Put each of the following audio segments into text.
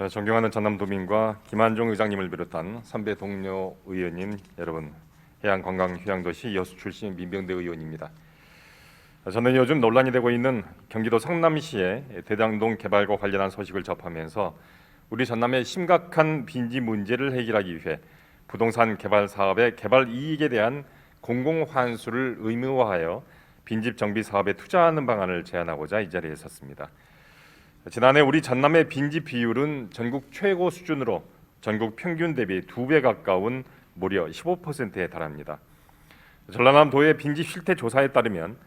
존경하는 전남도민과 김한종 의장님을 비롯한 선배 동료 의원님 여러분, 해양관광휴양도시 여수 출신 민병대 의원입니다. 저는 요즘 논란이 되고 있는 경기도 성남시의 대장동 개발과 관련한 소식을 접하면서 우리 전남의 심각한 빈집 문제를 해결하기 위해 부동산 개발 사업의 개발 이익에 대한 공공환수를 의무화하여 빈집 정비 사업에 투자하는 방안을 제안하고자 이 자리에 섰습니다. 지난해 우리 전남의 빈집 비율은 전국 최고 수준으로 전국 평균 대비 2배 가까운 무려 15%에 달합니다. 전라남도의 빈집 실태 조사에 따르면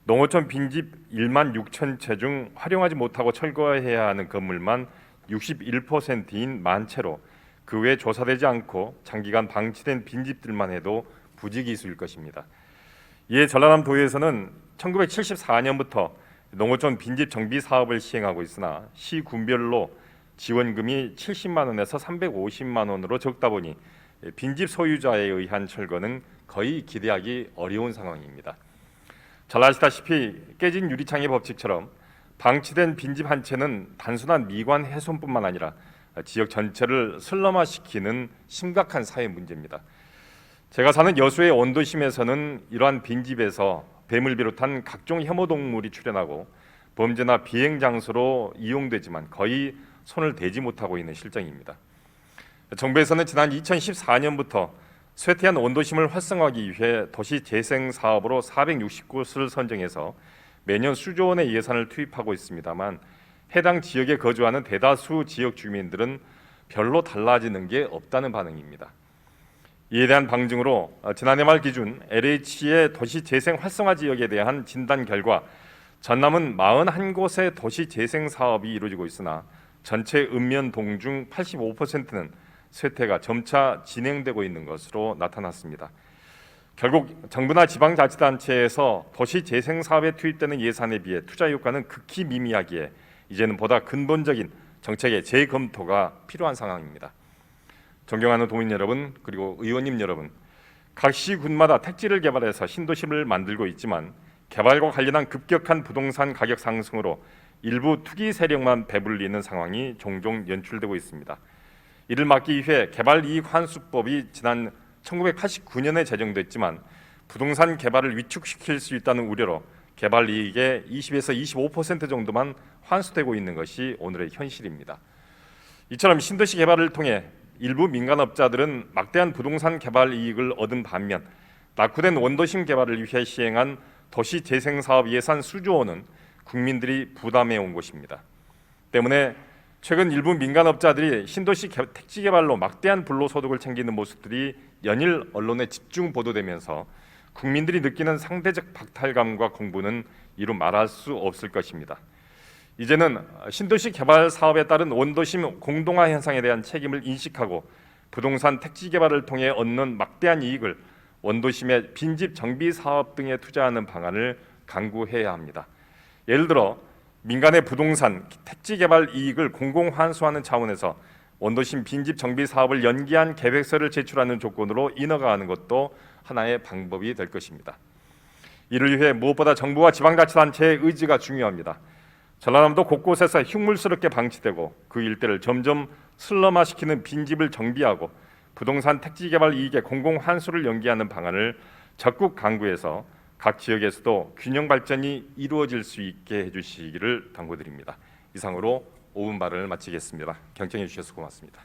농어촌 빈집 1만 6천 채 중 활용하지 못하고 철거해야 하는 건물만 61%인 만 채로 그 외에 조사되지 않고 장기간 방치된 빈집들만 해도 부지기수일 것입니다. 이에 전라남도에서는 1974년부터 농어촌 빈집 정비 사업을 시행하고 있으나 시 군별로 지원금이 70만 원에서 350만 원으로 적다 보니 빈집 소유자에 의한 철거는 거의 기대하기 어려운 상황입니다. 잘 아시다시피 깨진 유리창의 법칙처럼 방치된 빈집 한 채는 단순한 미관 훼손뿐만 아니라 지역 전체를 슬럼화시키는 심각한 사회 문제입니다. 제가 사는 여수의 원도심에서는 이러한 빈집에서 뱀을 비롯한 각종 혐오동물이 출현하고 범죄나 비행 장소로 이용되지만 거의 손을 대지 못하고 있는 실정입니다. 정부에서는 지난 2014년부터 쇠퇴한 원도심을 활성화하기 위해 도시 재생 사업으로 460곳을 선정해서 매년 수조 원의 예산을 투입하고 있습니다만 해당 지역에 거주하는 대다수 지역 주민들은 별로 달라지는 게 없다는 반응입니다. 이에 대한 방증으로 지난해 말 기준 LH의 도시 재생 활성화 지역에 대한 진단 결과 전남은 41곳의 도시 재생 사업이 이루어지고 있으나 전체 읍면동 중 85%는 쇠퇴가 점차 진행되고 있는 것으로 나타났습니다. 결국 정부나 지방자치단체에서 도시 재생 사업에 투입되는 예산에 비해 투자 효과는 극히 미미하기에 이제는 보다 근본적인 정책의 재검토가 필요한 상황입니다. 존경하는 도민 여러분, 그리고 의원님 여러분, 각 시군마다 택지를 개발해서 신도시를 만들고 있지만 개발과 관련한 급격한 부동산 가격 상승으로 일부 투기 세력만 배불리는 상황이 종종 연출되고 있습니다. 이를 막기 위해 개발이익환수법이 지난 1989년에 제정됐지만 부동산 개발을 위축시킬 수 있다는 우려로 개발이익의 20에서 25% 정도만 환수되고 있는 것이 오늘의 현실입니다. 이처럼 신도시 개발을 통해 일부 민간업자들은 막대한 부동산 개발 이익을 얻은 반면 낙후된 원도심 개발을 위해 시행한 도시 재생 사업 예산 수조 원은 국민들이 부담해 온 것입니다. 때문에 최근 일부 민간업자들이 신도시 택지 개발로 막대한 불로소득을 챙기는 모습들이 연일 언론에 집중 보도되면서 국민들이 느끼는 상대적 박탈감과 공분은 이루 말할 수 없을 것입니다. 이제는 신도시 개발 사업에 따른 원도심 공동화 현상에 대한 책임을 인식하고 부동산 택지 개발을 통해 얻는 막대한 이익을 원도심의 빈집 정비 사업 등에 투자하는 방안을 강구해야 합니다. 예를 들어 민간의 부동산 택지 개발 이익을 공공 환수하는 차원에서 원도심 빈집 정비 사업을 연기한 계획서를 제출하는 조건으로 인허가하는 것도 하나의 방법이 될 것입니다. 이를 위해 무엇보다 정부와 지방자치단체의 의지가 중요합니다. 전라남도 곳곳에서 흉물스럽게 방치되고 그 일대를 점점 슬럼화시키는 빈집을 정비하고 부동산 택지 개발 이익의 공공 환수를 연기하는 방안을 적극 강구해서 각 지역에서도 균형 발전이 이루어질 수 있게 해주시기를 당부드립니다. 이상으로 5분 발언을 마치겠습니다. 경청해 주셔서 고맙습니다.